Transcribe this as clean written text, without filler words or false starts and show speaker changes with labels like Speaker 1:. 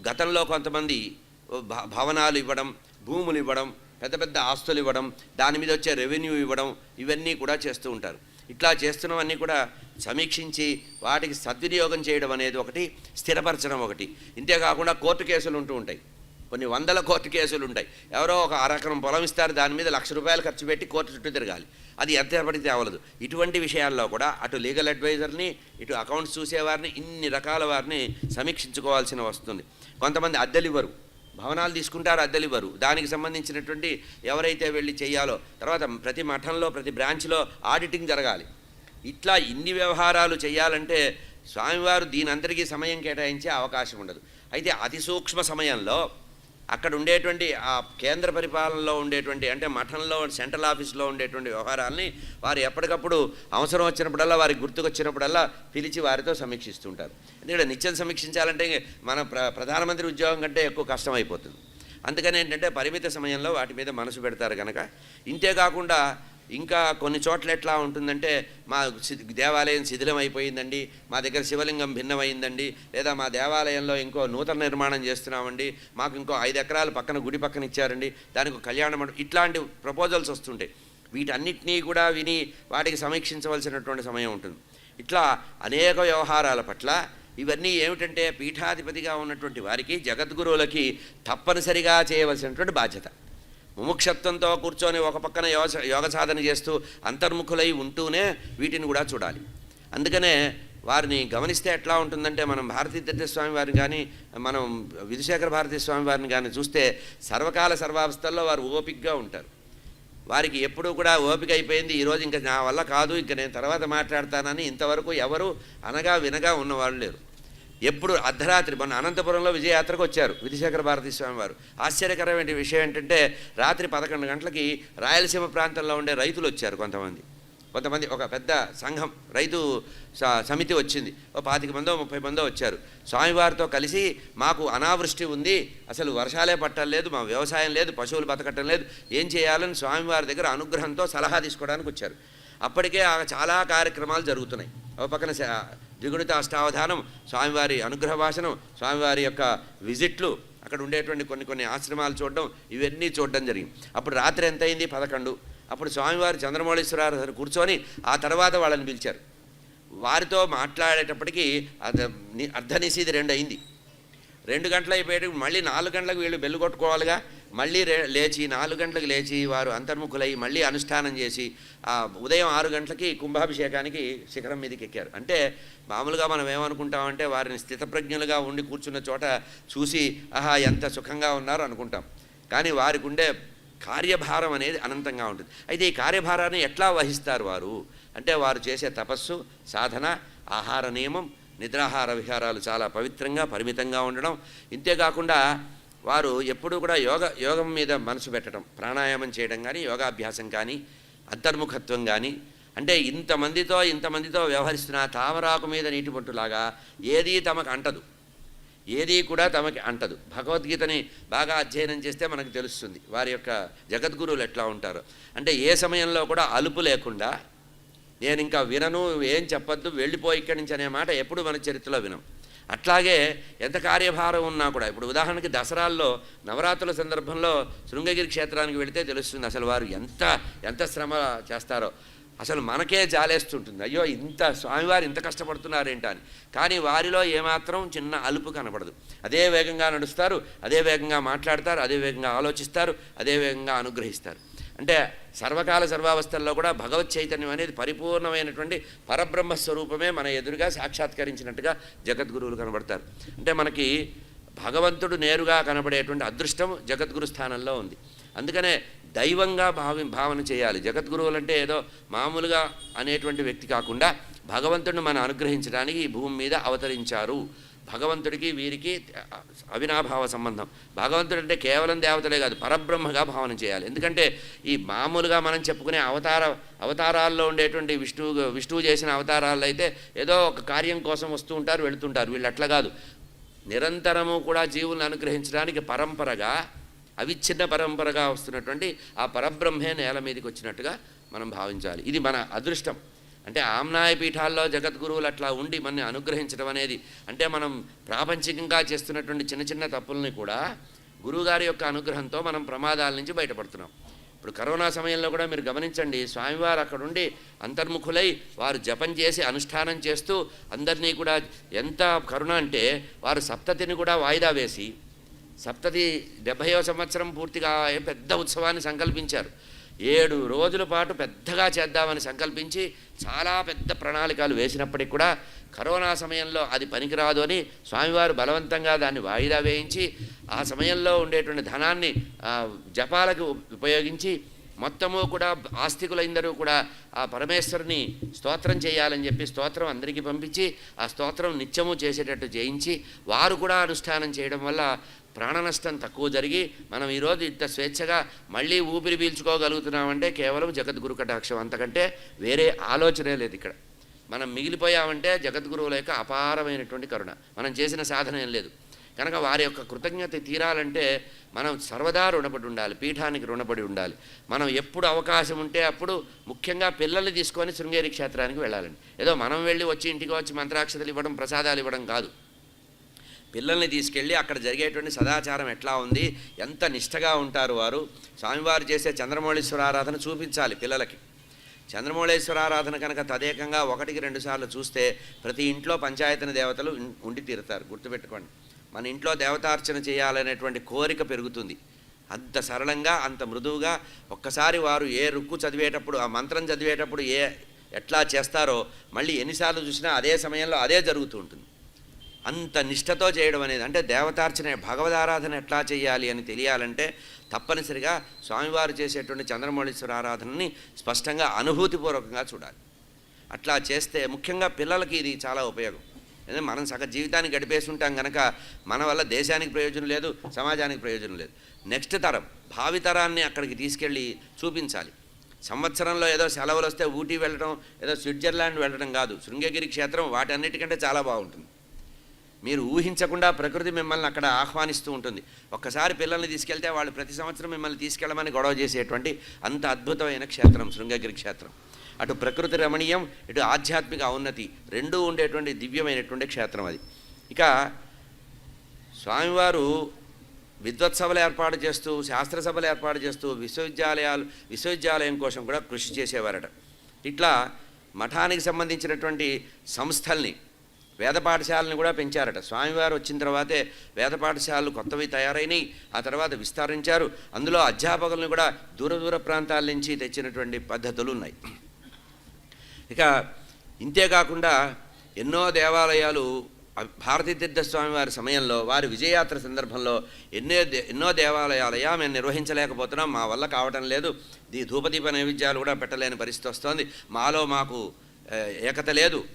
Speaker 1: గతంలో కొంతమంది భవనాలు ఇవ్వడం, భూములు ఇవ్వడం, పెద్ద పెద్ద ఆస్తులు ఇవ్వడం, దాని మీద వచ్చే రెవెన్యూ ఇవ్వడం, ఇవన్నీ కూడా చేస్తూ ఉంటారు. ఇట్లా చేస్తున్నవన్నీ కూడా సమీక్షించి వాటికి సద్వినియోగం చేయడం అనేది ఒకటి, స్థిరపరచడం ఒకటి. ఇంతేకాకుండా కోర్టు కేసులు ఉంటూ ఉంటాయి, కొన్ని వందల కోర్టు కేసులు ఉంటాయి. ఎవరో ఒక అరెకరం పొలం ఇస్తారు, దాని మీద ₹1,00,000 ఖర్చు పెట్టి కోర్టు చుట్టూ తిరగాలి, అది ఎంత పడితే అవలదు. ఇటువంటి విషయాల్లో కూడా అటు లీగల్ అడ్వైజర్ని, ఇటు అకౌంట్స్ చూసేవారిని, ఇన్ని రకాల వారిని సమీక్షించుకోవాల్సిన వస్తుంది. కొంతమంది అద్దెలు ఇవ్వరు, భవనాలు తీసుకుంటారు, అద్దెలు ఇవ్వరు. దానికి సంబంధించినటువంటి ఎవరైతే వెళ్ళి చేయాలో, తర్వాత ప్రతి మఠంలో ప్రతి బ్రాంచ్లో ఆడిటింగ్ జరగాలి. ఇట్లా ఇన్ని వ్యవహారాలు చేయాలంటే స్వామివారు దీనంతటికీ సమయం కేటాయించే అవకాశం ఉండదు. అయితే అతి సూక్ష్మ సమయంలో అక్కడ ఉండేటువంటి ఆ కేంద్ర పరిపాలనలో ఉండేటువంటి, అంటే మఠంలో సెంట్రల్ ఆఫీస్లో ఉండేటువంటి వ్యవహారాలని వారు ఎప్పటికప్పుడు అవసరం వచ్చినప్పుడల్లా, వారికి గుర్తుకొచ్చినప్పుడల్లా పిలిచి వారితో సమీక్షిస్తుంటారు. ఎందుకంటే నిత్యం సమీక్షించాలంటే మన ప్రధానమంత్రి ఉద్యోగం కంటే ఎక్కువ కష్టం అయిపోతుంది. అందుకని ఏంటంటే పరిమిత సమయంలో వాటి మీద మనసు పెడతారు కనుక. ఇంతేకాకుండా ఇంకా కొన్ని చోట్ల ఎట్లా ఉంటుందంటే, మా దేవాలయం శిథిలం అయిపోయిందండి, మా దగ్గర శివలింగం భిన్నమైందండి, లేదా మా దేవాలయంలో ఇంకో నూతన నిర్మాణం చేస్తున్నామండి, మాకు ఇంకో 5 ఎకరాలు పక్కన గుడి పక్కన ఇచ్చారండి, దానికి కళ్యాణ మండపం, ఇట్లాంటి ప్రపోజల్స్ వస్తుంటాయి. వీటన్నిటినీ కూడా విని వాటికి సమీక్షించవలసినటువంటి సమయం ఉంటుంది. ఇట్లా అనేక వ్యవహారాల పట్ల ఇవన్నీ ఏమిటంటే పీఠాధిపతిగా ఉన్నటువంటి వారికి, జగద్గురువులకి తప్పనిసరిగా చేయవలసినటువంటి బాధ్యత. ముముక్షత్వంతో కూర్చొని ఒక పక్కన యోగ సాధన చేస్తూ అంతర్ముఖులై ఉంటూనే వీటిని కూడా చూడాలి. అందుకనే వారిని గమనిస్తే ఎట్లా ఉంటుందంటే, మనం భారతీ తీర్థస్వామి వారిని కానీ, మనం విధుశేఖర భారతీ స్వామి వారిని కానీ చూస్తే సర్వకాల సర్వావస్థల్లో వారు ఓపికగా ఉంటారు. వారికి ఎప్పుడూ కూడా ఓపిక అయిపోయింది, ఈరోజు ఇంకా నా వల్ల కాదు, ఇంకా నేను తర్వాత మాట్లాడతానని ఇంతవరకు ఎవరు అనగా వినగా ఉన్నవాళ్ళు లేరు. ఎప్పుడు అర్ధరాత్రి, మొన్న అనంతపురంలో విజయయాత్రకు వచ్చారు విధుశేఖర భారతీ స్వామి వారు. ఆశ్చర్యకరమైన విషయం ఏంటంటే, రాత్రి 11 గంటలకి రాయలసీమ ప్రాంతంలో ఉండే రైతులు వచ్చారు. కొంతమంది ఒక పెద్ద సంఘం, రైతు సమితి వచ్చింది. 25 మందో 30 మందో వచ్చారు. స్వామివారితో కలిసి మాకు అనావృష్టి ఉంది, అసలు వర్షాలే పట్టలేదు, మా వ్యవసాయం లేదు, పశువులు బతకటం లేదు, ఏం చేయాలని స్వామివారి దగ్గర అనుగ్రహంతో సలహా తీసుకోవడానికి వచ్చారు. అప్పటికే చాలా కార్యక్రమాలు జరుగుతున్నాయి. ఒక పక్కన ద్విగుణిత అష్టావధానం, స్వామివారి అనుగ్రహ భాషణం, స్వామివారి యొక్క విజిట్లు, అక్కడ ఉండేటువంటి కొన్ని ఆశ్రమాలు చూడడం, ఇవన్నీ చూడడం జరిగింది. అప్పుడు రాత్రి ఎంత అయింది? 11. అప్పుడు స్వామివారి చంద్రమౌళీశ్వరారు కూర్చొని ఆ తర్వాత వాళ్ళని పిలిచారు. వారితో మాట్లాడేటప్పటికీ అర్ధనిశీది 2 అయింది. 2 గంటలు అయిపోయేటప్పుడు మళ్ళీ 4 గంటలకు వీళ్ళు బెల్లు కొట్టుకోవాలిగా. మళ్ళీ లేచి 4 గంటలకు లేచి వారు అంతర్ముఖులై మళ్ళీ అనుష్ఠానం చేసి ఉదయం 6 గంటలకి కుంభాభిషేకానికి శిఖరం మీదకి ఎక్కారు. అంటే మామూలుగా మనం ఏమనుకుంటామంటే, వారిని స్థితప్రజ్ఞులుగా ఉండి కూర్చున్న చోట చూసి ఆహా ఎంత సుఖంగా ఉన్నారు అనుకుంటాం. కానీ వారికి ఉండే కార్యభారం అనేది అనంతంగా ఉంటుంది. అయితే ఈ కార్యభారాన్ని ఎట్లా వహిస్తారు వారు అంటే, వారు చేసే తపస్సు, సాధన, ఆహార నియమం, నిద్రాహార విహారాలు చాలా పవిత్రంగా పరిమితంగా ఉండడం. ఇంతేకాకుండా వారు ఎప్పుడూ కూడా యోగం మీద మనసు పెట్టడం, ప్రాణాయామం చేయడం కానీ, యోగాభ్యాసం కానీ, అంతర్ముఖత్వం కానీ. అంటే ఇంతమందితో వ్యవహరిస్తున్న తామరాకు మీద నీటి బొట్టులాగా ఏదీ తమకు అంటదు, ఏదీ కూడా తమకి అంటదు. భగవద్గీతని బాగా అధ్యయనం చేస్తే మనకు తెలుస్తుంది వారి యొక్క జగద్గురువులు ఎట్లా ఉంటారో. అంటే ఏ సమయంలో కూడా అలుపు లేకుండా, నేను ఇంకా వినను, ఏం చెప్పొద్దు, వెళ్ళిపోయి ఇక్కడి నుంచి అనే మాట ఎప్పుడు మన చరిత్రలో వినం. అట్లాగే ఎంత కార్యభారం ఉన్నా కూడా, ఇప్పుడు ఉదాహరణకి దసరాల్లో నవరాత్రుల సందర్భంలో శృంగగిరి క్షేత్రానికి వెళితే తెలుస్తుంది అసలు వారు ఎంత శ్రమ చేస్తారో. అసలు మనకే జాలేస్తుంటుంది, అయ్యో ఇంత స్వామివారు ఇంత కష్టపడుతున్నారేంట అని. కానీ వారిలో ఏమాత్రం చిన్న అలుపు కనపడదు. అదే వేగంగా నడుస్తారు, అదే వేగంగా మాట్లాడతారు, అదే వేగంగా ఆలోచిస్తారు, అదే వేగంగా అనుగ్రహిస్తారు. అంటే సర్వకాల సర్వావస్థల్లో కూడా భగవత్ చైతన్యం అనేది పరిపూర్ణమైనటువంటి పరబ్రహ్మ స్వరూపమే మన ఎదురుగా సాక్షాత్కరించినట్టుగా జగద్గురువులు కనబడతారు. అంటే మనకి భగవంతుడు నేరుగా కనబడేటువంటి అదృష్టం జగద్గురు స్థానంలో ఉంది. అందుకనే దైవంగా భావన చేయాలి. జగద్గురువులు అంటే ఏదో మామూలుగా అనేటువంటి వ్యక్తి కాకుండా భగవంతుడిని మనం అనుగ్రహించడానికి ఈ భూమి మీద అవతరించారు. భగవంతుడికి వీరికి అవినాభావ సంబంధం. భగవంతుడు అంటే కేవలం దేవతలే కాదు, పరబ్రహ్మగా భావన చేయాలి. ఎందుకంటే ఈ మామూలుగా మనం చెప్పుకునే అవతారాల్లో ఉండేటువంటి విష్ణువు చేసిన అవతారాల్లో అయితే ఏదో ఒక కార్యం కోసం వస్తూ ఉంటారు, వెళుతుంటారు. వీళ్ళు అట్లా కాదు, నిరంతరము కూడా జీవులను అనుగ్రహించడానికి పరంపరగా, అవిచ్ఛిన్న పరంపరగా వస్తున్నటువంటి ఆ పరబ్రహ్మే నేల మీదకి వచ్చినట్టుగా మనం భావించాలి. ఇది మన అదృష్టం. అంటే ఆమ్నాయ పీఠాల్లో జగద్గురువులు అట్లా ఉండి మనని అనుగ్రహించడం అనేది, అంటే మనం ప్రాపంచికంగా చేస్తున్నటువంటి చిన్న చిన్న తప్పుల్ని కూడా గురువుగారి యొక్క అనుగ్రహంతో మనం ప్రమాదాల నుంచి బయటపడుతున్నాం. ఇప్పుడు కరోనా సమయంలో కూడా మీరు గమనించండి, స్వామివారు అక్కడుండి అంతర్ముఖులై వారు జపం చేసి అనుష్ఠానం చేస్తూ అందరినీ కూడా, ఎంత కరుణ అంటే వారు సప్తతిని కూడా వాయిదా వేసి, సప్తతి 70వ సంవత్సరం పూర్తిగా పెద్ద ఉత్సవాన్ని సంకల్పించారు. 7 రోజుల పాటు పెద్దగా చేద్దామని సంకల్పించి చాలా పెద్ద ప్రణాళికలు వేసినప్పటికి కూడా కరోనా సమయంలో అది పనికిరాదు అని స్వామివారు బలవంతంగా దాన్ని వాయిదా వేయించి ఆ సమయంలో ఉండేటువంటి ధనాన్ని జపాలకు ఉపయోగించి మొత్తము కూడా ఆస్తికులందరూ కూడా ఆ పరమేశ్వరుని స్తోత్రం చేయాలని చెప్పి స్తోత్రం అందరికీ పంపించి ఆ స్తోత్రం నిత్యము చేసేటట్టు చేయించి వారు కూడా అనుష్ఠానం చేయడం వల్ల ప్రాణ నష్టం తక్కువ జరిగి మనం ఈరోజు ఇంత స్వేచ్ఛగా మళ్ళీ ఊపిరి పీల్చుకోగలుగుతున్నామంటే కేవలం జగద్గురు కటాక్షం, అంతకంటే వేరే ఆలోచనే లేదు. ఇక్కడ మనం మిగిలిపోయామంటే జగద్గురువుల యొక్క అపారమైనటువంటి కరుణ, మనం చేసిన సాధన ఏం లేదు. కనుక వారి యొక్క కృతజ్ఞత తీరాలంటే మనం సర్వదా రుణపడి ఉండాలి, పీఠానికి రుణపడి ఉండాలి. మనం ఎప్పుడు అవకాశం ఉంటే అప్పుడు, ముఖ్యంగా పిల్లల్ని తీసుకొని శృంగేరి క్షేత్రానికి వెళ్ళాలండి. ఏదో మనం వెళ్ళి వచ్చి ఇంటికి వచ్చి మంత్రాక్షతలు ఇవ్వడం, ప్రసాదాలు ఇవ్వడం కాదు. పిల్లల్ని తీసుకెళ్ళి అక్కడ జరిగేటువంటి సదాచారం ఎట్లా ఉంది, ఎంత నిష్టగా ఉంటారు వారు, స్వామివారు చేసే చంద్రమౌళీశ్వర ఆరాధన చూపించాలి పిల్లలకి. చంద్రమౌళేశ్వర ఆరాధన కనుక తదేకంగా 1-2 సార్లు చూస్తే ప్రతి ఇంట్లో పంచాయతన దేవతలు ఉండి తీరుతారు. గుర్తుపెట్టుకోండి, మన ఇంట్లో దేవతార్చన చేయాలనేటువంటి కోరిక పెరుగుతుంది. అంత సరళంగా, అంత మృదువుగా ఒక్కసారి వారు ఏ రుక్కు చదివేటప్పుడు, ఆ మంత్రం చదివేటప్పుడు ఎట్లా చేస్తారో మళ్ళీ ఎన్నిసార్లు చూసినా అదే సమయంలో అదే జరుగుతూ ఉంటుంది. అంత నిష్టతో చేయడం అనేది, అంటే దేవతార్చన, భగవదారాధన ఎట్లా చేయాలి అని తెలియాలంటే తప్పనిసరిగా స్వామివారు చేసేటువంటి చంద్రమౌళీశ్వర ఆరాధనని స్పష్టంగా అనుభూతిపూర్వకంగా చూడాలి. అట్లా చేస్తే ముఖ్యంగా పిల్లలకి ఇది చాలా ఉపయోగం. ఎందుకంటే మనం సగ జీవితాన్ని గడిపేసి ఉంటాం కనుక మన వల్ల దేశానికి ప్రయోజనం లేదు, సమాజానికి ప్రయోజనం లేదు. నెక్స్ట్ తరం, భావితరాన్ని అక్కడికి తీసుకెళ్ళి చూపించాలి. సంవత్సరంలో ఏదో సెలవులు వస్తే ఊటీ వెళ్ళడం, ఏదో స్విట్జర్లాండ్ వెళ్ళడం కాదు. శృంగగిరి క్షేత్రం వాటన్నిటికంటే చాలా బాగుంటుంది. మీరు ఊహించకుండా ప్రకృతి మిమ్మల్ని అక్కడ ఆహ్వానిస్తూ ఉంటుంది. ఒక్కసారి పిల్లల్ని తీసుకెళ్తే వాళ్ళు ప్రతి సంవత్సరం మిమ్మల్ని తీసుకెళ్ళమని గొడవ చేసేటువంటి అంత అద్భుతమైన క్షేత్రం శృంగగిరి క్షేత్రం. అటు ప్రకృతి రమణీయం, ఇటు ఆధ్యాత్మిక ఔన్నతి రెండూ ఉండేటువంటి దివ్యమైనటువంటి క్షేత్రం అది. ఇక స్వామివారు విద్వత్సభలు ఏర్పాటు చేస్తూ, శాస్త్రసభలు ఏర్పాటు చేస్తూ, విశ్వవిద్యాలయం కోసం కూడా కృషి చేసేవారట. ఇట్లా మఠానికి సంబంధించినటువంటి సంస్థల్ని, వేద పాఠశాలని కూడా పెంచారట. స్వామివారు వచ్చిన తర్వాతే వేద పాఠశాలలు కొత్తవి తయారైనవి, ఆ తర్వాత విస్తరించారు. అందులో అధ్యాపకులను కూడా దూర ప్రాంతాల నుంచి తెచ్చినటువంటి పద్ధతులు ఉన్నాయి. ఇక ఇంతేకాకుండా ఎన్నో దేవాలయాలు భారతీతీర్థ స్వామివారి సమయంలో, వారి విజయయాత్ర సందర్భంలో ఎన్నో దేవాలయాలయా మేము నిర్వహించలేకపోతున్నాం, మా వల్ల కావటం లేదు, ధూపదీప నైవేద్యాలు కూడా పెట్టలేని పరిస్థితి వస్తోంది, మాకు ఏకత లేదు,